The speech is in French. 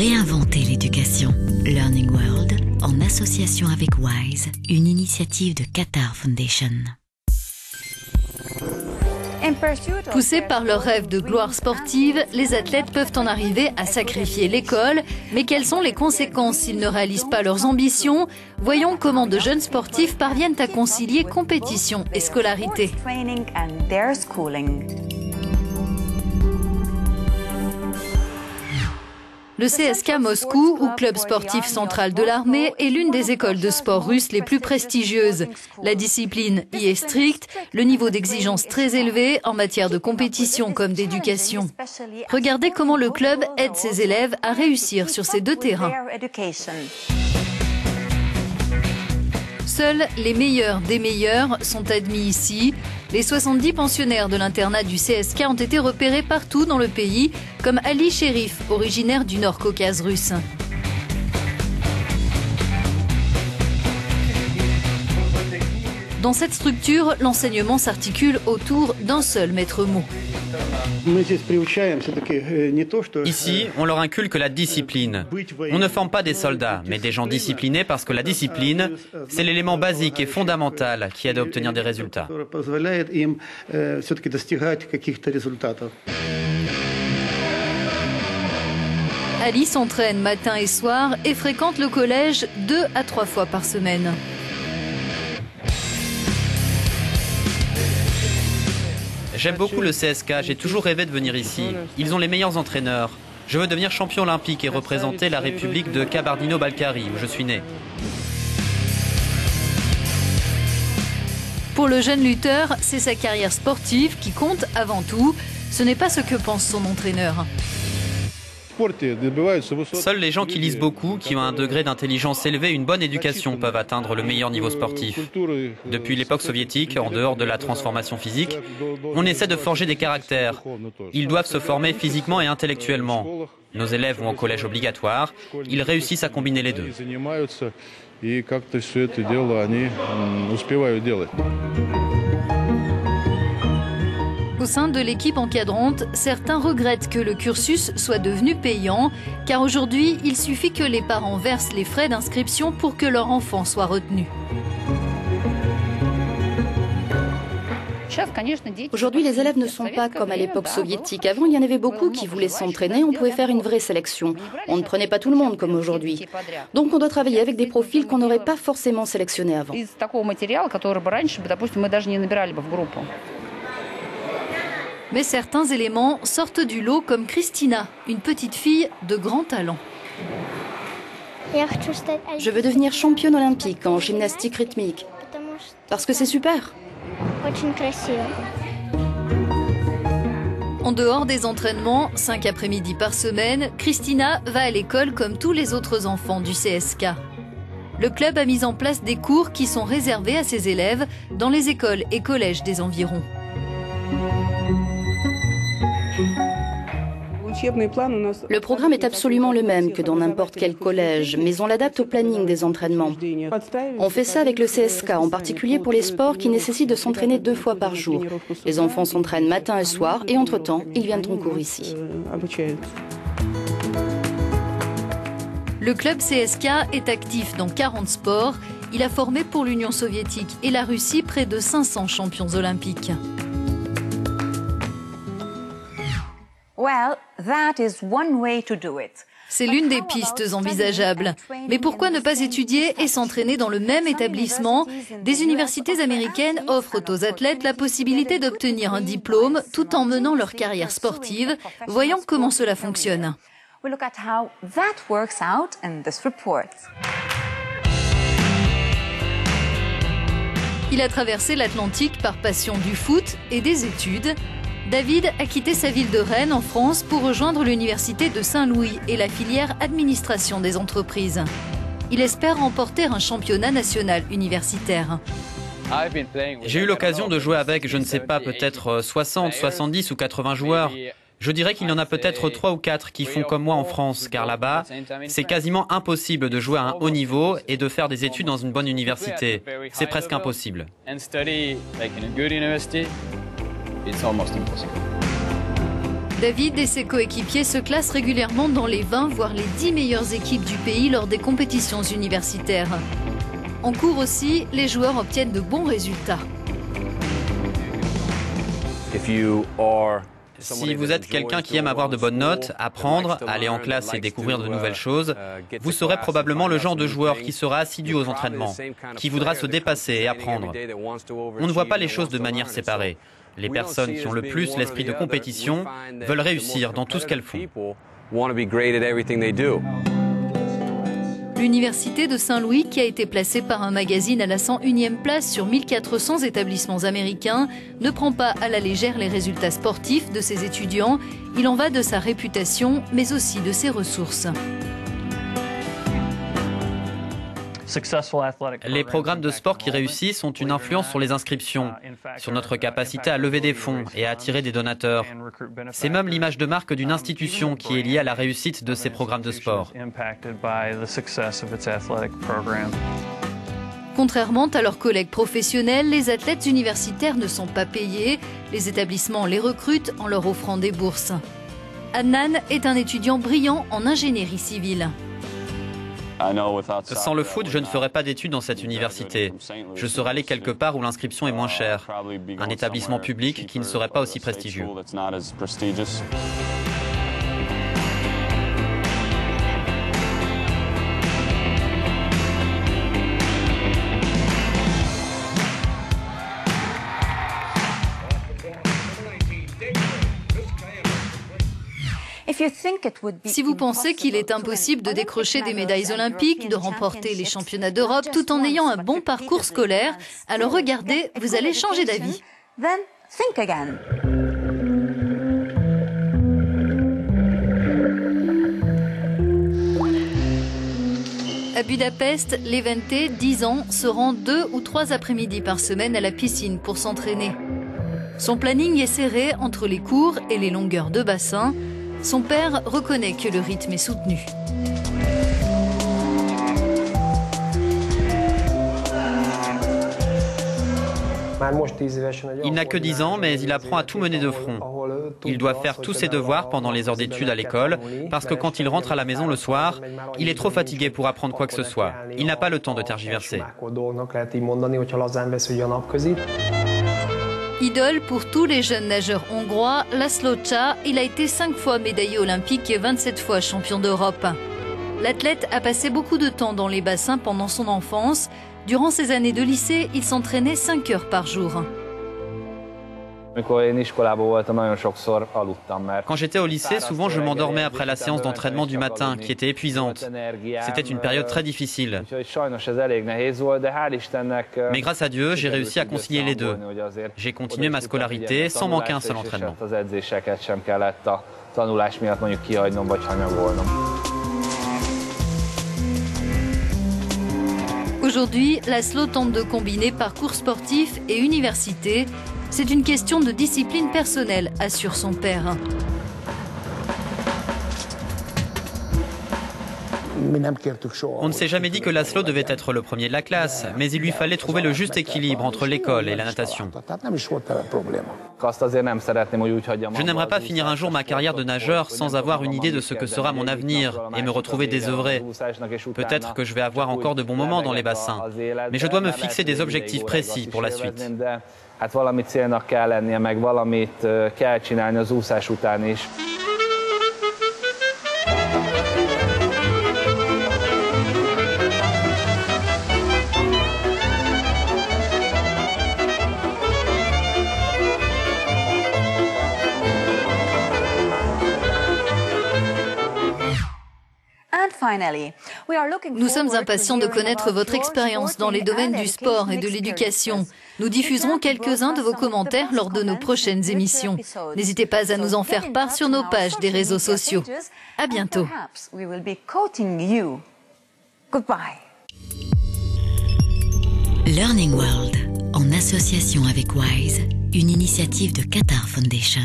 Réinventer l'éducation. Learning World, en association avec WISE, une initiative de Qatar Foundation. Poussés par leur rêve de gloire sportive, les athlètes peuvent en arriver à sacrifier l'école. Mais quelles sont les conséquences s'ils ne réalisent pas leurs ambitions? Voyons comment de jeunes sportifs parviennent à concilier compétition et scolarité. Le CSKA Moscou, ou club sportif central de l'armée, est l'une des écoles de sport russes les plus prestigieuses. La discipline y est stricte, le niveau d'exigence très élevé en matière de compétition comme d'éducation. Regardez comment le club aide ses élèves à réussir sur ces deux terrains. Seuls les meilleurs des meilleurs sont admis ici. Les 70 pensionnaires de l'internat du CSKA ont été repérés partout dans le pays, comme Ali Sherif, originaire du Nord-Caucase russe. Dans cette structure, l'enseignement s'articule autour d'un seul maître mot. Ici, on leur inculque la discipline. On ne forme pas des soldats, mais des gens disciplinés parce que la discipline, c'est l'élément basique et fondamental qui aide à obtenir des résultats. Ali s'entraîne matin et soir et fréquente le collège 2 à 3 fois par semaine. J'aime beaucoup le CSKA, j'ai toujours rêvé de venir ici. Ils ont les meilleurs entraîneurs. Je veux devenir champion olympique et représenter la République de Kabardino-Balkarie, où je suis né. Pour le jeune lutteur, c'est sa carrière sportive qui compte avant tout. Ce n'est pas ce que pense son entraîneur. Seuls les gens qui lisent beaucoup, qui ont un degré d'intelligence élevé et une bonne éducation peuvent atteindre le meilleur niveau sportif. Depuis l'époque soviétique, en dehors de la transformation physique, on essaie de forger des caractères. Ils doivent se former physiquement et intellectuellement. Nos élèves vont au collège obligatoire, ils réussissent à combiner les deux. Au sein de l'équipe encadrante, certains regrettent que le cursus soit devenu payant, car aujourd'hui, il suffit que les parents versent les frais d'inscription pour que leur enfant soit retenu. Aujourd'hui, les élèves ne sont pas comme à l'époque soviétique. Avant, il y en avait beaucoup qui voulaient s'entraîner, on pouvait faire une vraie sélection. On ne prenait pas tout le monde comme aujourd'hui. Donc on doit travailler avec des profils qu'on n'aurait pas forcément sélectionnés avant. Mais certains éléments sortent du lot comme Christina, une petite fille de grand talent. Je veux devenir championne olympique en gymnastique rythmique. Parce que c'est super. En dehors des entraînements, 5 après-midi par semaine, Christina va à l'école comme tous les autres enfants du CSKA. Le club a mis en place des cours qui sont réservés à ses élèves dans les écoles et collèges des environs. Le programme est absolument le même que dans n'importe quel collège, mais on l'adapte au planning des entraînements. On fait ça avec le CSKA, en particulier pour les sports qui nécessitent de s'entraîner 2 fois par jour. Les enfants s'entraînent matin et soir, et entre-temps, ils viennent en cours ici. Le club CSKA est actif dans 40 sports. Il a formé pour l'Union soviétique et la Russie près de 500 champions olympiques. C'est l'une des pistes envisageables. Mais pourquoi ne pas étudier et s'entraîner dans le même établissement? Des universités américaines offrent aux athlètes la possibilité d'obtenir un diplôme tout en menant leur carrière sportive. Voyons comment cela fonctionne. Il a traversé l'Atlantique par passion du foot et des études. David a quitté sa ville de Rennes en France pour rejoindre l'université de Saint-Louis et la filière administration des entreprises. Il espère remporter un championnat national universitaire. J'ai eu l'occasion de jouer avec, je ne sais pas, peut-être 60, 70 ou 80 joueurs. Je dirais qu'il y en a peut-être 3 ou 4 qui font comme moi en France, car là-bas, c'est quasiment impossible de jouer à un haut niveau et de faire des études dans une bonne université. C'est presque impossible. David et ses coéquipiers se classent régulièrement dans les 20 voire les 10 meilleures équipes du pays lors des compétitions universitaires. En cours aussi, les joueurs obtiennent de bons résultats. Si vous êtes quelqu'un qui aime avoir de bonnes notes, apprendre, aller en classe et découvrir de nouvelles choses, vous serez probablement le genre de joueur qui sera assidu aux entraînements, qui voudra se dépasser et apprendre. On ne voit pas les choses de manière séparée. Les personnes qui ont le plus l'esprit de compétition veulent réussir dans tout ce qu'elles font. L'université de Saint-Louis, qui a été placée par un magazine à la 101e place sur 1400 établissements américains, ne prend pas à la légère les résultats sportifs de ses étudiants. Il en va de sa réputation, mais aussi de ses ressources. Les programmes de sport qui réussissent ont une influence sur les inscriptions, sur notre capacité à lever des fonds et à attirer des donateurs. C'est même l'image de marque d'une institution qui est liée à la réussite de ces programmes de sport. Contrairement à leurs collègues professionnels, les athlètes universitaires ne sont pas payés. Les établissements les recrutent en leur offrant des bourses. Adnan est un étudiant brillant en ingénierie civile. Sans le foot, je ne ferais pas d'études dans cette université. Je serais allé quelque part où l'inscription est moins chère. Un établissement public qui ne serait pas aussi prestigieux. Si vous pensez qu'il est impossible de décrocher des médailles olympiques, de remporter les championnats d'Europe tout en ayant un bon parcours scolaire, alors regardez, vous allez changer d'avis. À Budapest, Levente, 10 ans, se rend 2 ou 3 après-midi par semaine à la piscine pour s'entraîner. Son planning est serré entre les cours et les longueurs de bassin. Son père reconnaît que le rythme est soutenu. Il n'a que 10 ans, mais il apprend à tout mener de front. Il doit faire tous ses devoirs pendant les heures d'études à l'école, parce que quand il rentre à la maison le soir, il est trop fatigué pour apprendre quoi que ce soit. Il n'a pas le temps de tergiverser. Idole pour tous les jeunes nageurs hongrois, Laszlo Csah, il a été 5 fois médaillé olympique et 27 fois champion d'Europe. L'athlète a passé beaucoup de temps dans les bassins pendant son enfance. Durant ses années de lycée, il s'entraînait 5 heures par jour. Quand j'étais au lycée, souvent je m'endormais après la séance d'entraînement du matin, qui était épuisante. C'était une période très difficile. Mais grâce à Dieu, j'ai réussi à concilier les deux. J'ai continué ma scolarité sans manquer un seul entraînement. Aujourd'hui, Laszlo tente de combiner parcours sportif et université. C'est une question de discipline personnelle, assure son père. On ne s'est jamais dit que Laszlo devait être le premier de la classe, mais il lui fallait trouver le juste équilibre entre l'école et la natation. Je n'aimerais pas finir un jour ma carrière de nageur sans avoir une idée de ce que sera mon avenir et me retrouver désœuvré. Peut-être que je vais avoir encore de bons moments dans les bassins, mais je dois me fixer des objectifs précis pour la suite. Valamit célnak kell lennie, meg valamit kell csinálni az úszás után is. Nous sommes impatients de connaître votre expérience dans les domaines du sport et de l'éducation. Nous diffuserons quelques-uns de vos commentaires lors de nos prochaines émissions. N'hésitez pas à nous en faire part sur nos pages des réseaux sociaux. À bientôt. Learning World, en association avec WISE, une initiative de Qatar Foundation.